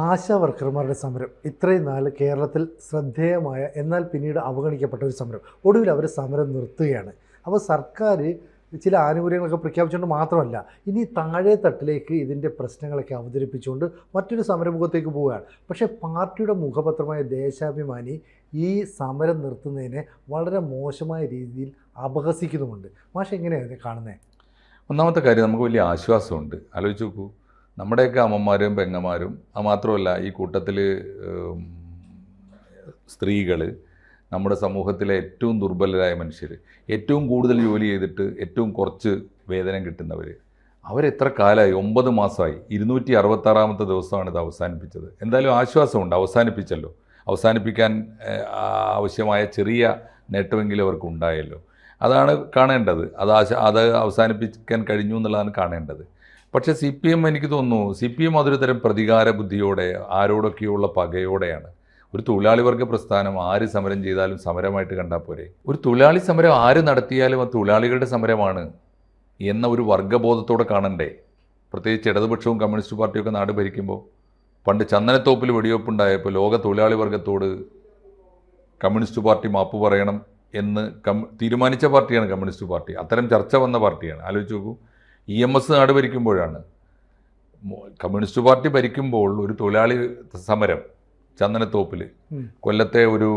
ആശാ വർക്കർമാരുടെ സമരം ഇത്രയും നാൾ കേരളത്തിൽ ശ്രദ്ധേയമായ എന്നാൽ പിന്നീട് അവഗണിക്കപ്പെട്ട ഒരു സമരം. ഒടുവിൽ അവർ സമരം നിർത്തുകയാണ്. അപ്പോൾ സർക്കാർ ചില ആനുകൂല്യങ്ങളൊക്കെ പ്രഖ്യാപിച്ചുകൊണ്ട് മാത്രമല്ല, ഇനി താഴെ തട്ടിലേക്ക് ഇതിൻ്റെ പ്രശ്നങ്ങളൊക്കെ അവതരിപ്പിച്ചുകൊണ്ട് മറ്റൊരു സമരമുഖത്തേക്ക് പോവുകയാണ്. പക്ഷേ പാർട്ടിയുടെ മുഖപത്രമായ ദേശാഭിമാനി ഈ സമരം നിർത്തുന്നതിനെ വളരെ മോശമായ രീതിയിൽ അപഹസിക്കുന്നുമുണ്ട്. മാഷ് എങ്ങനെയാണ് ഇതിനെ കാണുന്നത്? ഒന്നാമത്തെ കാര്യം, നമുക്ക് വലിയ ആശ്വാസമുണ്ട്. ആലോചിച്ച് നോക്കൂ, നമ്മുടെയൊക്കെ അമ്മമാരും പെങ്ങന്മാരും, അത് മാത്രമല്ല ഈ കൂട്ടത്തിൽ സ്ത്രീകൾ, നമ്മുടെ സമൂഹത്തിലെ ഏറ്റവും ദുർബലരായ മനുഷ്യർ, ഏറ്റവും കൂടുതൽ ജോലി ചെയ്തിട്ട് ഏറ്റവും കുറച്ച് വേതനം കിട്ടുന്നവർ, അവരെത്ര കാലമായി? 9 മാസമായി. 266ാമത്തെ ദിവസമാണ് ഇത് അവസാനിപ്പിച്ചത്. എന്തായാലും ആശ്വാസമുണ്ട്, അവസാനിപ്പിച്ചല്ലോ. അവസാനിപ്പിക്കാൻ ആവശ്യമായ ചെറിയ നേട്ടമെങ്കിലും അവർക്ക് ഉണ്ടായല്ലോ. അതാണ് കാണേണ്ടത്. അത് അവസാനിപ്പിക്കാൻ കഴിഞ്ഞു എന്നുള്ളതാണ് കാണേണ്ടത്. പക്ഷേ CPM, എനിക്ക് തോന്നുന്നു CPM അതൊരു തരം പ്രതികാര ബുദ്ധിയോടെ, ആരോടൊക്കെയുള്ള പകയോടെയാണ്. ഒരു തൊഴിലാളി വർഗ പ്രസ്ഥാനം ആര് സമരം ചെയ്താലും സമരമായിട്ട് കണ്ടാൽ പോരെ? ഒരു തൊഴിലാളി സമരം ആര് നടത്തിയാലും അത് തൊഴിലാളികളുടെ സമരമാണ് എന്ന ഒരു വർഗബോധത്തോടെ കാണണ്ടേ? പ്രത്യേകിച്ച് ഇടതുപക്ഷവും കമ്മ്യൂണിസ്റ്റ് പാർട്ടിയൊക്കെ നാട് ഭരിക്കുമ്പോൾ. പണ്ട് ചന്ദനത്തോപ്പിൽ വെടിവെപ്പുണ്ടായപ്പോൾ ലോക തൊഴിലാളി വർഗത്തോട് കമ്മ്യൂണിസ്റ്റ് പാർട്ടി മാപ്പ് പറയണം എന്ന് തീരുമാനിച്ച പാർട്ടിയാണ് കമ്മ്യൂണിസ്റ്റ് പാർട്ടി. അത്തരം ചർച്ച വന്ന പാർട്ടിയാണ്. ആലോചിച്ച് നോക്കൂ, EMS നാട് ഭരിക്കുമ്പോഴാണ്. കമ്മ്യൂണിസ്റ്റ് പാർട്ടി ഭരിക്കുമ്പോൾ ഒരു തൊഴിലാളി സമരം ചന്ദനത്തോപ്പിൽ, കൊല്ലത്തെ ഒരു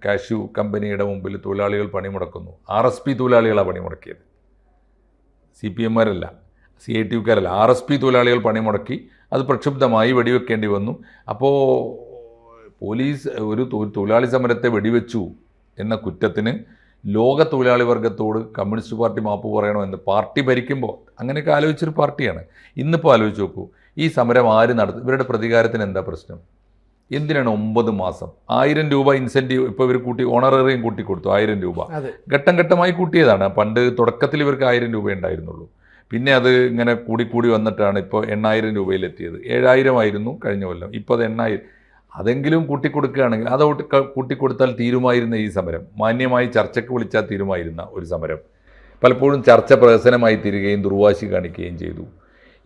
കാഷ്യൂ കമ്പനിയുടെ മുമ്പിൽ തൊഴിലാളികൾ പണിമുടക്കുന്നു. RSP തൊഴിലാളികളാണ് പണിമുടക്കിയത്, CPMമാരല്ല, CITUക്കാരല്ല. RSP തൊഴിലാളികൾ പണിമുടക്കി. അത് പ്രക്ഷുബ്ധമായി വെടിവെക്കേണ്ടി വന്നു. അപ്പോൾ പോലീസ് ഒരു തൊഴിലാളി സമരത്തെ വെടിവെച്ചു എന്ന കുറ്റത്തിന് ലോക തൊഴിലാളി വർഗത്തോട് കമ്മ്യൂണിസ്റ്റ് പാർട്ടി മാപ്പ് പറയണമെന്ന് പാർട്ടി ഭരിക്കുമ്പോൾ അങ്ങനെയൊക്കെ ആലോചിച്ചൊരു പാർട്ടിയാണ്. ഇന്നിപ്പോൾ ആലോചിച്ച് നോക്കൂ, ഈ സമരം ആര് നടത്തും? ഇവരുടെ പ്രതികാരത്തിന് എന്താ പ്രശ്നം? എന്തിനാണ് 9 മാസം 1000 രൂപ ഇൻസെൻറ്റീവ് ഇപ്പോൾ ഇവർ ഓണറേറിയം കൂട്ടിക്കൊടുത്തു? 1000 രൂപ ഘട്ടം ഘട്ടമായി കൂട്ടിയതാണ്. പണ്ട് തുടക്കത്തിൽ ഇവർക്ക് 1000 രൂപ ഉണ്ടായിരുന്നുള്ളൂ. പിന്നെ അത് ഇങ്ങനെ കൂടിക്കൂടി വന്നിട്ടാണ് ഇപ്പോൾ 8000 രൂപയിലെത്തിയത്. 7000 ആയിരുന്നു കഴിഞ്ഞ കൊല്ലം, ഇപ്പോൾ അത് 8000. അതെങ്കിലും കൂട്ടിക്കൊടുക്കുകയാണെങ്കിൽ, അത് കൂട്ടിക്കൊടുത്താൽ തീരുമായിരുന്ന ഈ സമരം, മാന്യമായി ചർച്ചയ്ക്ക് വിളിച്ചാൽ തീരുമായിരുന്ന ഒരു സമരം, പലപ്പോഴും ചർച്ച പ്രഹസനമായി തീരുകയും ദുർവാശി കാണിക്കുകയും ചെയ്തു.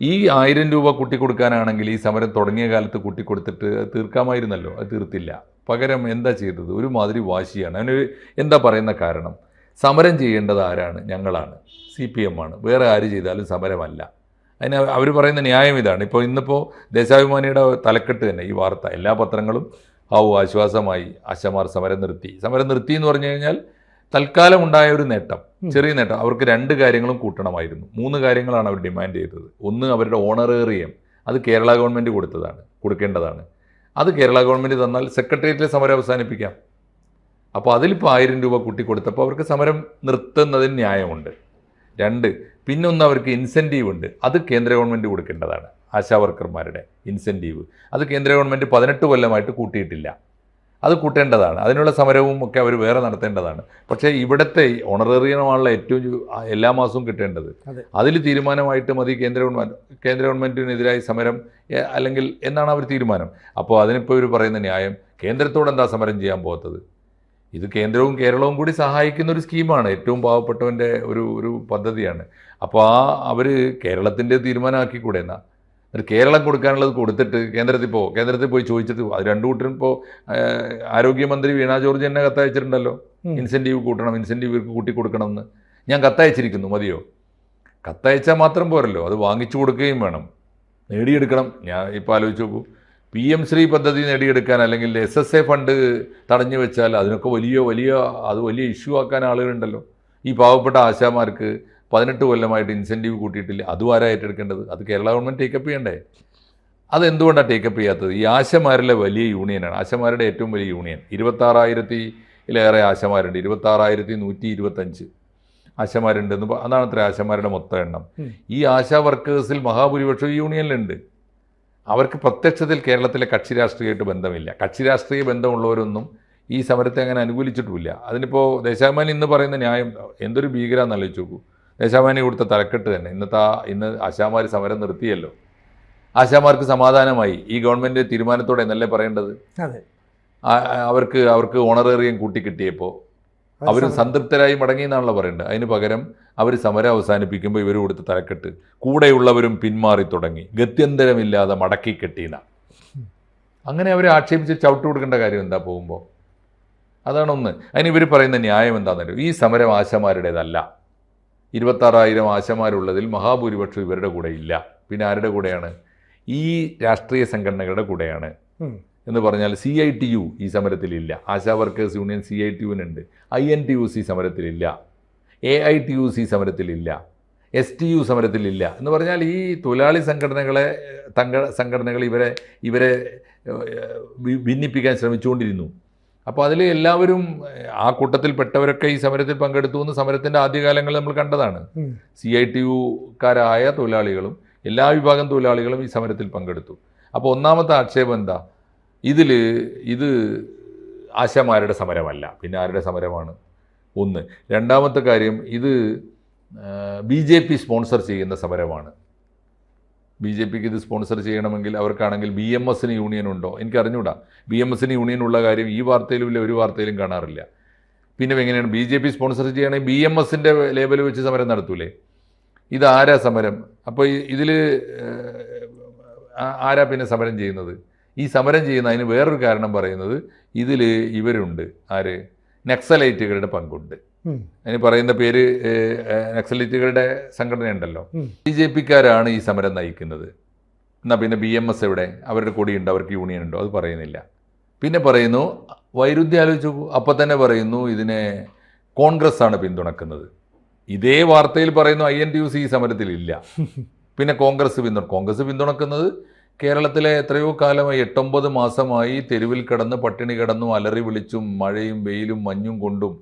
ഈ 1000 രൂപ കൂട്ടിക്കൊടുക്കാനാണെങ്കിൽ ഈ സമരം തുടങ്ങിയ കാലത്ത് കൂട്ടിക്കൊടുത്തിട്ട് തീർക്കാമായിരുന്നല്ലോ. അത് തീർത്തില്ല. പകരം എന്താ ചെയ്തത്? ഒരുമാതിരി വാശിയാണ്. അതിന് എന്താ പറയുന്ന കാരണം? സമരം ചെയ്യേണ്ടത് ആരാണ്? ഞങ്ങളാണ്, CPM ആണ്. വേറെ ആര് ചെയ്താലും സമരമല്ല. അതിന് അവർ പറയുന്ന ന്യായം ഇതാണ്. ഇന്നിപ്പോൾ ദേശാഭിമാനിയുടെ തലക്കെട്ട് തന്നെ ഈ വാർത്ത, എല്ലാ പത്രങ്ങളും ആശ്വാസമായി, ആശമാർ സമരം നിർത്തി. സമരം നിർത്തി എന്ന് പറഞ്ഞു കഴിഞ്ഞാൽ തൽക്കാലം ഉണ്ടായ ഒരു നേട്ടം, ചെറിയ നേട്ടം. അവർക്ക് 2 കാര്യങ്ങളും കൂട്ടണമായിരുന്നു. 3 കാര്യങ്ങളാണ് അവർ ഡിമാൻഡ് ചെയ്തത്. ഒന്ന്, അവരുടെ ഓണറേറിയം, അത് കേരള ഗവൺമെൻറ് കൊടുക്കേണ്ടതാണ്. അത് കേരള ഗവൺമെൻറ് തന്നാൽ സെക്രട്ടേറിയറ്റിലെ സമരം അവസാനിപ്പിക്കാം. അപ്പോൾ അതിലിപ്പോൾ 1000 രൂപ കൂട്ടിക്കൊടുത്തപ്പോൾ അവർക്ക് സമരം നിർത്തുന്നതിന് ന്യായമുണ്ട്. 2, പിന്നൊന്ന്, അവർക്ക് ഇൻസെൻറ്റീവ് ഉണ്ട്. അത് കേന്ദ്ര ഗവൺമെൻറ് കൊടുക്കേണ്ടതാണ്. ആശാ വർക്കർമാരുടെ ഇൻസെൻറ്റീവ് അത് കേന്ദ്ര ഗവൺമെൻറ് 18 കൊല്ലമായിട്ട് കൂട്ടിയിട്ടില്ല. അത് കൂട്ടേണ്ടതാണ്. അതിനുള്ള സമരവും ഒക്കെ അവർ വേറെ നടത്തേണ്ടതാണ്. പക്ഷേ ഇവിടുത്തെ ഓണറേറിയമാണുള്ള ഏറ്റവും എല്ലാ മാസവും കിട്ടേണ്ടത്. അതിൽ തീരുമാനമായിട്ട് മതി കേന്ദ്ര ഗവൺമെൻറ്റിനെതിരായി സമരം, അല്ലെങ്കിൽ എന്നാണ് അവർ തീരുമാനം. അപ്പോൾ അതിനിപ്പോൾ ഇവർ പറയുന്ന ന്യായം, കേന്ദ്രത്തോട് എന്താ സമരം ചെയ്യാൻ പോകാത്തത്? ഇത് കേന്ദ്രവും കേരളവും കൂടി സഹായിക്കുന്ന ഒരു സ്കീമാണ്. ഏറ്റവും പാവപ്പെട്ടവൻ്റെ ഒരു പദ്ധതിയാണ്. അപ്പോൾ അവർ കേരളത്തിൻ്റെ തീരുമാനമാക്കിക്കൂടെ? എന്നാൽ കേരളം കൊടുക്കാനുള്ളത് കൊടുത്തിട്ട് കേന്ദ്രത്തിൽ പോയി ചോദിച്ചിട്ട് അത് 2 കൂട്ടരും ഇപ്പോൾ ആരോഗ്യമന്ത്രി വീണ ജോർജ് എന്നെ കത്തയച്ചിട്ടുണ്ടല്ലോ, ഇൻസെൻറ്റീവ് കൂട്ടണം, ഇൻസെൻറ്റീവ് ഇവർക്ക് കൂട്ടിക്കൊടുക്കണം എന്ന്. ഞാൻ കത്തയച്ചിരിക്കുന്നു, മതിയോ? കത്തയച്ചാൽ മാത്രം പോരല്ലോ, അത് വാങ്ങിച്ചു കൊടുക്കുകയും വേണം, നേടിയെടുക്കണം. ഞാൻ ഇപ്പോൾ ആലോചിച്ച് നോക്കൂ, PM ശ്രീ പദ്ധതി നേടിയെടുക്കാൻ, അല്ലെങ്കിൽ SSA ഫണ്ട് തടഞ്ഞു വെച്ചാൽ അതിനൊക്കെ വലിയ ഇഷ്യൂ ആക്കാൻ ആളുകളുണ്ടല്ലോ. ഈ പാവപ്പെട്ട ആശാമാർക്ക് 18 കൊല്ലമായിട്ട് ഇൻസെൻറ്റീവ് കൂട്ടിയിട്ടില്ല. അതും ആരാ ഏറ്റെടുക്കേണ്ടത്? അത് കേരള ഗവൺമെൻറ് ടേക്കപ്പ് ചെയ്യണ്ടേ? അതെന്തുകൊണ്ടാണ് ടേക്കപ്പ് ചെയ്യാത്തത്? ഈ ആശമാരിലെ വലിയ യൂണിയനാണ്, ആശമാരുടെ ഏറ്റവും വലിയ യൂണിയൻ. 26,000-ലേറെ ആശമാരുണ്ട്. 26,125 ആശമാരുണ്ടെന്ന്, അതാണ് അത്ര ആശമാരുടെ മൊത്തം എണ്ണം. ഈ ആശാ വർക്കേഴ്സിൽ മഹാഭൂരിപക്ഷം ഈ യൂണിയനിലുണ്ട്. അവർക്ക് പ്രത്യക്ഷത്തിൽ കേരളത്തിലെ കക്ഷി രാഷ്ട്രീയമായിട്ട് ബന്ധമില്ല. കക്ഷി രാഷ്ട്രീയ ബന്ധമുള്ളവരൊന്നും ഈ സമരത്തെ അങ്ങനെ അനുകൂലിച്ചിട്ടുമില്ല. അതിനിപ്പോൾ ദേശാഭിമാനി ഇന്ന് പറയുന്ന ന്യായം എന്തൊരു ഭീകരാന്ന് ആലോചിച്ച് നോക്കൂ. ദേശാഭിമാനി കൊടുത്ത തലക്കെട്ട് തന്നെ, ഇന്ന് ആശാമാർ സമരം നിർത്തിയല്ലോ, ആശാമാർക്ക് സമാധാനമായി, ഈ ഗവൺമെൻറ് തീരുമാനത്തോടെ എന്നല്ലേ പറയേണ്ടത്? അവർക്ക് ഓണറേറിയം കൂട്ടിക്കിട്ടിയപ്പോൾ അവരും സംതൃപ്തരായി മടങ്ങി എന്നാണല്ലോ പറയേണ്ടത്. അതിന് പകരം അവർ സമരം അവസാനിപ്പിക്കുമ്പോൾ ഇവർ കൊടുത്ത തലക്കെട്ട്, കൂടെയുള്ളവരും പിന്മാറി തുടങ്ങി, ഗത്യന്തരമില്ലാതെ മടക്കി കെട്ടിയെന്ന. അങ്ങനെ അവരെ ആക്ഷേപിച്ച് ചവിട്ട് കൊടുക്കേണ്ട കാര്യം എന്താ പോകുമ്പോൾ? അതാണൊന്ന്. അതിന് ഇവർ പറയുന്ന ന്യായം എന്താണെന്നല്ലോ, ഈ സമരം ആശമാരുടേതല്ല. 26,000 ആശമാരുള്ളതിൽ മഹാഭൂരിപക്ഷം ഇവരുടെ കൂടെ ഇല്ല. പിന്നെ ആരുടെ കൂടെയാണ്? ഈ രാഷ്ട്രീയ സംഘടനകളുടെ കൂടെയാണ്. എന്ന് പറഞ്ഞാൽ CITU ഈ സമരത്തിലില്ല. ആശാ വർക്കേഴ്സ് യൂണിയൻ CITU-നുണ്ട്. INTUC സമരത്തിലില്ല. AITUC സമരത്തിലില്ല. STU സമരത്തിലില്ല. എന്ന് പറഞ്ഞാൽ ഈ തൊഴിലാളി സംഘടനകൾ ഇവരെ ഭിന്നിപ്പിക്കാൻ ശ്രമിച്ചുകൊണ്ടിരുന്നു. അപ്പോൾ അതിൽ എല്ലാവരും, ആ കൂട്ടത്തിൽപ്പെട്ടവരൊക്കെ ഈ സമരത്തിൽ പങ്കെടുത്തു എന്ന് സമരത്തിൻ്റെ ആദ്യകാലങ്ങളിൽ നമ്മൾ കണ്ടതാണ്. CITU-കാരായ തൊഴിലാളികളും എല്ലാ വിഭാഗം തൊഴിലാളികളും ഈ സമരത്തിൽ പങ്കെടുത്തു. അപ്പോൾ ഒന്നാമത്തെ ആക്ഷേപം എന്താ? ഇത് ആശാമാരുടെ സമരമല്ല. പിന്നെ ആരുടെ സമരമാണ്? ഒന്ന്. രണ്ടാമത്തെ കാര്യം, ഇത് BJP സ്പോൺസർ ചെയ്യുന്ന സമരമാണ്. BJPക്ക് ഇത് സ്പോൺസർ ചെയ്യണമെങ്കിൽ അവർക്കാണെങ്കിൽ BMS-ന് യൂണിയൻ ഉണ്ടോ? എനിക്കറിഞ്ഞൂടാ. BMS-ന് യൂണിയൻ ഉള്ള കാര്യം ഈ വാർത്തയിലും ഇല്ല, ഒരു വാർത്തയിലും കാണാറില്ല. പിന്നെ എങ്ങനെയാണ് BJP സ്പോൺസർ ചെയ്യണമെങ്കിൽ BMS-ൻ്റെ ലേബൽ വെച്ച് സമരം നടത്തൂലേ? ഇതാരാ സമരം? അപ്പോൾ ഇതിൽ ആരാ പിന്നെ സമരം ചെയ്യുന്നത്? ഈ സമരം ചെയ്യുന്ന അതിന് വേറൊരു കാരണം പറയുന്നത്, ഇതിൽ ഇവരുണ്ട്. ആര്? നക്സലൈറ്റുകളുടെ പങ്കുണ്ട്. അതിന് പറയുന്ന പേര് നക്സലൈറ്റുകളുടെ സംഘടനയുണ്ടല്ലോ. BJP-ക്കാരാണ് ഈ സമരം നയിക്കുന്നത്. എന്നാൽ പിന്നെ BMS എവിടെ? അവരുടെ കൊടിയുണ്ട്, അവർക്ക് യൂണിയൻ ഉണ്ടോ? അത് പറയുന്നില്ല. പിന്നെ പറയുന്നു, വൈരുദ്ധ്യം ആലോചിച്ചു. അപ്പം തന്നെ പറയുന്നു ഇതിനെ കോൺഗ്രസ് ആണ് പിന്തുണക്കുന്നത്. ഇതേ വാർത്തയിൽ പറയുന്നു INTUC ഈ സമരത്തിലില്ല. പിന്നെ കോൺഗ്രസ് പിന്തുണക്കുന്നത് കേരളത്തിലെ എത്രയോ കാലമായി 8-9 മാസമായി തെരുവിൽ കിടന്ന് പട്ടിണി കിടന്നും അലറി വിളിച്ചും മഴയും വെയിലും മഞ്ഞും കൊണ്ടും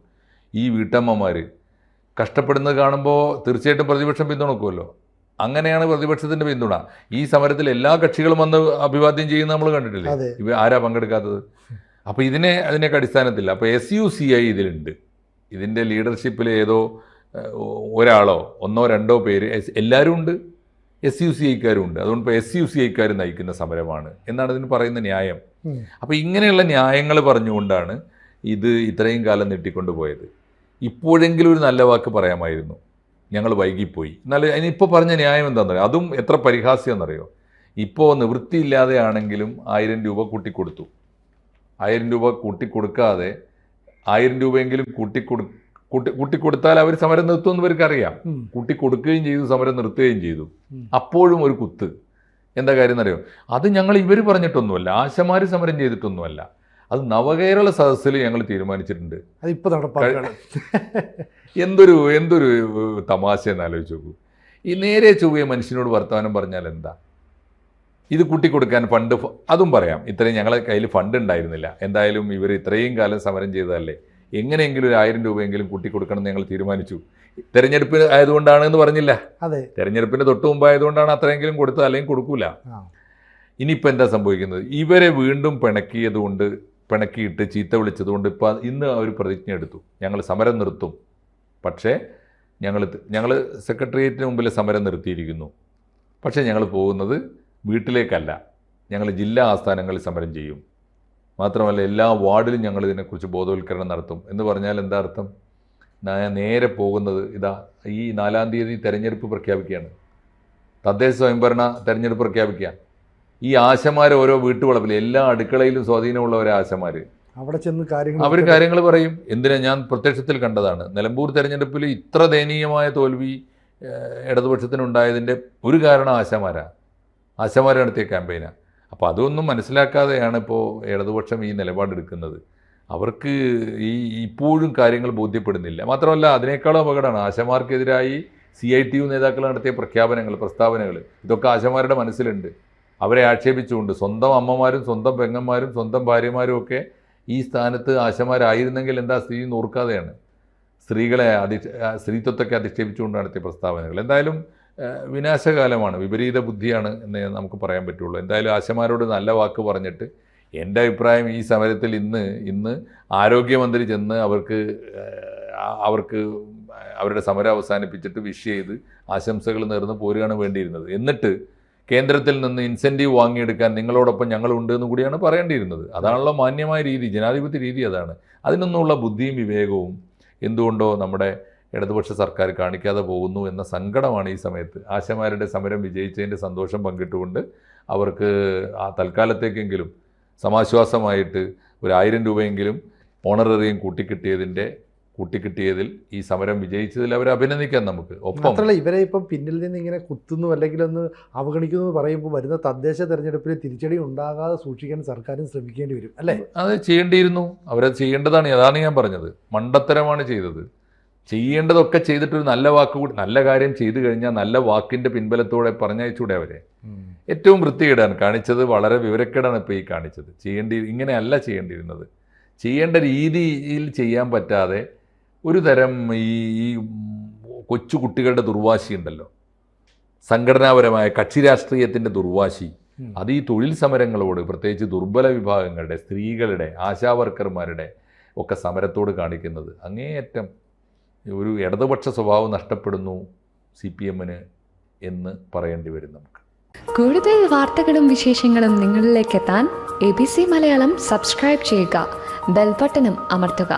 ഈ വീട്ടമ്മമാർ കഷ്ടപ്പെടുന്നത് കാണുമ്പോൾ തീർച്ചയായിട്ടും പ്രതിപക്ഷം പിന്തുണക്കുമല്ലോ. അങ്ങനെയാണ് പ്രതിപക്ഷത്തിൻ്റെ പിന്തുണ. ഈ സമരത്തിൽ എല്ലാ കക്ഷികളും വന്ന് അഭിവാദ്യം ചെയ്യുന്നത് നമ്മൾ കണ്ടിട്ടില്ലേ? ആരാ പങ്കെടുക്കാത്തത്? അപ്പോൾ അതിനൊക്കെ അടിസ്ഥാനത്തില്ല. അപ്പോൾ SUCI ഇതിലുണ്ട്. ഇതിൻ്റെ ലീഡർഷിപ്പിൽ ഏതോ ഒരാളോ ഒന്നോ രണ്ടോ പേര്, എല്ലാവരും ഉണ്ട്. SUCI-ക്കാരും ഉണ്ട്. അതുകൊണ്ട് ഇപ്പോൾ SUCI-ക്കാർ നയിക്കുന്ന സമരമാണ് എന്നാണ് ഇതിന് പറയുന്ന ന്യായം. അപ്പോൾ ഇങ്ങനെയുള്ള ന്യായങ്ങൾ പറഞ്ഞുകൊണ്ടാണ് ഇത് ഇത്രയും കാലം നീട്ടിക്കൊണ്ടുപോയത്. ഇപ്പോഴെങ്കിലും ഒരു നല്ല വാക്ക് പറയാമായിരുന്നു, ഞങ്ങൾ വൈകിപ്പോയി. എന്നാൽ അതിനിപ്പോൾ പറഞ്ഞ ന്യായം എന്താണെന്നറിയോ? അതും എത്ര പരിഹാസ്യമെന്നറിയോ? ഇപ്പോൾ നിവൃത്തിയില്ലാതെ ആണെങ്കിലും 1000 രൂപ കൂട്ടിക്കൊടുത്തു. 1000 രൂപ കൂട്ടിക്കൊടുക്കാതെ 1000 രൂപയെങ്കിലും കൂട്ടിക്കൊടുത്താൽ അവർ സമരം നിർത്തുമെന്ന് ഇവർക്കറിയാം. കൂട്ടിക്കൊടുക്കുകയും ചെയ്തു, സമരം നിർത്തുകയും ചെയ്തു. അപ്പോഴും ഒരു കുത്ത്. എന്താ കാര്യം എന്നറിയോ? അത് ഇവർ പറഞ്ഞിട്ടൊന്നുമല്ല, ആശമാർ സമരം ചെയ്തിട്ടൊന്നുമല്ല. അത് നവകേരള സദസ്സിൽ ഞങ്ങൾ തീരുമാനിച്ചിട്ടുണ്ട്. അതിപ്പോൾ നടപ്പാക്കുകയാണ്. എന്തൊരു തമാശ എന്ന് ആലോചിച്ച് നോക്കൂ. ഈ നേരെ ചൊവ്വയെ മനുഷ്യനോട് വർത്തമാനം പറഞ്ഞാൽ എന്താ? ഇത് കൂട്ടിക്കൊടുക്കാൻ ഫണ്ട്, അതും പറയാം, ഇത്രയും ഞങ്ങളെ കയ്യിൽ ഫണ്ട് ഉണ്ടായിരുന്നില്ല, എന്തായാലും ഇവർ ഇത്രയും കാലം സമരം ചെയ്തതല്ലേ, എങ്ങനെയെങ്കിലും ഒരു 1000 രൂപയെങ്കിലും കൂട്ടിക്കൊടുക്കണം എന്ന് ഞങ്ങൾ തീരുമാനിച്ചു. തെരഞ്ഞെടുപ്പ് ആയതുകൊണ്ടാണ് എന്ന് പറഞ്ഞില്ല. തെരഞ്ഞെടുപ്പിൻ്റെ തൊട്ട് മുമ്പായതുകൊണ്ടാണ് അത്രയെങ്കിലും കൊടുത്തത്, അല്ലെങ്കിൽ കൊടുക്കൂല. ഇനിയിപ്പോൾ എന്താ സംഭവിക്കുന്നത്? ഇവരെ വീണ്ടും പിണക്കിയിട്ട് ചീത്ത വിളിച്ചതുകൊണ്ട് ഇന്ന് അവർ പ്രതിജ്ഞ എടുത്തു, ഞങ്ങൾ സമരം നിർത്തും. പക്ഷേ ഞങ്ങൾ സെക്രട്ടേറിയറ്റിന് മുമ്പിൽ സമരം നിർത്തിയിരിക്കുന്നു. പക്ഷേ ഞങ്ങൾ പോകുന്നത് വീട്ടിലേക്കല്ല, ഞങ്ങൾ ജില്ലാ ആസ്ഥാനങ്ങളിൽ സമരം ചെയ്യും. മാത്രമല്ല എല്ലാ വാർഡിലും ഞങ്ങൾ ഇതിനെക്കുറിച്ച് ബോധവൽക്കരണം നടത്തും. എന്ന് പറഞ്ഞാൽ എന്താ അർത്ഥം? നേരെ പോകുന്നത് ഈ 4-ാം തീയതി തെരഞ്ഞെടുപ്പ് പ്രഖ്യാപിക്കുകയാണ്, തദ്ദേശ സ്വയംഭരണ തെരഞ്ഞെടുപ്പ് പ്രഖ്യാപിക്കുക. ഈ ആശമാർ ഓരോ വീട്ടുവളപ്പിൽ എല്ലാ അടുക്കളയിലും സ്വാധീനമുള്ളവരെ ആശമാർ അവിടെ ചെന്ന് കാര്യങ്ങൾ പറയും. എന്തിനാ? ഞാൻ പ്രത്യക്ഷത്തിൽ കണ്ടതാണ്. നിലമ്പൂർ തെരഞ്ഞെടുപ്പിൽ ഇത്ര ദയനീയമായ തോൽവി ഇടതുപക്ഷത്തിനുണ്ടായതിൻ്റെ ഒരു കാരണം ആശമാർ നടത്തിയ ക്യാമ്പയിനാണ്. അപ്പോൾ അതൊന്നും മനസ്സിലാക്കാതെയാണ് ഇപ്പോൾ ഇടതുപക്ഷം ഈ നിലപാടെടുക്കുന്നത്. അവർക്ക് ഇപ്പോഴും കാര്യങ്ങൾ ബോധ്യപ്പെടുന്നില്ല. മാത്രമല്ല അതിനേക്കാളും അപകടമാണ് ആശമാർക്കെതിരായി CITU നേതാക്കൾ നടത്തിയ പ്രസ്താവനകൾ. ഇതൊക്കെ ആശമാരുടെ മനസ്സിലുണ്ട്. അവരെ ആക്ഷേപിച്ചുകൊണ്ട് സ്വന്തം അമ്മമാരും സ്വന്തം പെങ്ങന്മാരും സ്വന്തം ഭാര്യമാരും ഒക്കെ ഈ സ്ഥാനത്ത് ആശമാരായിരുന്നെങ്കിൽ എന്താ സ്ഥിതി നോർക്കാതെയാണ്. സ്ത്രീത്വത്തൊക്കെ അധിക്ഷേപിച്ചുകൊണ്ട് നടത്തിയ പ്രസ്താവനകൾ. എന്തായാലും വിനാശകാലമാണ്, വിപരീത ബുദ്ധിയാണ് എന്ന് നമുക്ക് പറയാൻ പറ്റുള്ളൂ. എന്തായാലും ആശമാരോട് നല്ല വാക്ക് പറഞ്ഞിട്ട്, എൻ്റെ അഭിപ്രായം ഈ സമരത്തിൽ ഇന്ന് ആരോഗ്യമന്ത്രി ചെന്ന് അവർക്ക് അവരുടെ സമരം അവസാനിപ്പിച്ചിട്ട് വിഷ് ചെയ്ത് ആശംസകൾ നേർന്ന് പോരുകയാണ് വേണ്ടിയിരുന്നത്. എന്നിട്ട് കേന്ദ്രത്തിൽ നിന്ന് ഇൻസെൻറ്റീവ് വാങ്ങിയെടുക്കാൻ നിങ്ങളോടൊപ്പം ഞങ്ങളുണ്ട് എന്ന് കൂടിയാണ് പറയേണ്ടിയിരുന്നത്. അതാണല്ലോ മാന്യമായ രീതി, ജനാധിപത്യ രീതി അതാണ്. അതിനൊന്നുമുള്ള ബുദ്ധിയും വിവേകവും എന്തുകൊണ്ടോ നമ്മുടെ ഇടതുപക്ഷ സർക്കാർ കാണിക്കാതെ പോകുന്നു എന്ന സങ്കടമാണ് ഈ സമയത്ത്. ആശമാരുടെ സമരം വിജയിച്ചതിൻ്റെ സന്തോഷം പങ്കിട്ടുകൊണ്ട് അവർക്ക് ആ തൽക്കാലത്തേക്കെങ്കിലും സമാശ്വാസമായിട്ട് ഒരു 1000 രൂപയെങ്കിലും ഓണററിയും കൂട്ടിക്കിട്ടിയതിൽ ഈ സമരം വിജയിച്ചതിൽ അവരെ അഭിനന്ദിക്കാം നമുക്ക്. ഒപ്പം മാത്രമല്ല ഇവരെ ഇപ്പം പിന്നിൽ നിന്ന് ഇങ്ങനെ കുത്തുന്നു അല്ലെങ്കിൽ ഒന്ന് അവഗണിക്കുന്നു എന്ന് പറയുമ്പോൾ വരുന്ന തദ്ദേശ തെരഞ്ഞെടുപ്പിൽ തിരിച്ചടി ഉണ്ടാകാതെ സൂക്ഷിക്കാൻ സർക്കാരും ശ്രമിക്കേണ്ടി വരും അല്ലേ? അത് ചെയ്യേണ്ടിയിരുന്നു, അവരത് ചെയ്യേണ്ടതാണ്. അതാണ് ഞാൻ പറഞ്ഞത്, മണ്ടത്തരമാണ് ചെയ്തത്. ചെയ്യേണ്ടതൊക്കെ ചെയ്തിട്ടൊരു നല്ല വാക്ക് കൂടി, നല്ല കാര്യം ചെയ്തു കഴിഞ്ഞാൽ നല്ല വാക്കിൻ്റെ പിൻബലത്തോടെ പറഞ്ഞയച്ചൂടെ അവരെ. ഏറ്റവും വൃത്തികേടാണ് കാണിച്ചത്, വളരെ വിവരക്കേടാണ് ഇപ്പോൾ ഈ കാണിച്ചത്. ഇങ്ങനെയല്ല ചെയ്യേണ്ടിയിരുന്നത്. ചെയ്യേണ്ട രീതിയിൽ ചെയ്യാൻ പറ്റാതെ ഒരു തരം ഈ കൊച്ചു കുട്ടികളുടെ ദുർവാശി ഉണ്ടല്ലോ, സംഘടനാപരമായ കക്ഷി രാഷ്ട്രീയത്തിൻ്റെ ദുർവാശി, അത് ഈ തൊഴിൽ സമരങ്ങളോട്, പ്രത്യേകിച്ച് ദുർബല വിഭാഗങ്ങളുടെ, സ്ത്രീകളുടെ, ആശാവർക്കർമാരുടെ ഒക്കെ സമരത്തോട് കാണിക്കുന്നത് അങ്ങേയറ്റം ഒരു ഇടതുപക്ഷ സ്വഭാവം നഷ്ടപ്പെടുന്നു CPM-ന് എന്ന് പറയേണ്ടി വരും നമുക്ക്. കൂടുതൽ വാർത്തകളും വിശേഷങ്ങളും നിങ്ങളിലേക്ക് എത്താൻ ABC മലയാളം സബ്സ്ക്രൈബ് ചെയ്യുക, ബെൽ ബട്ടണും അമർത്തുക.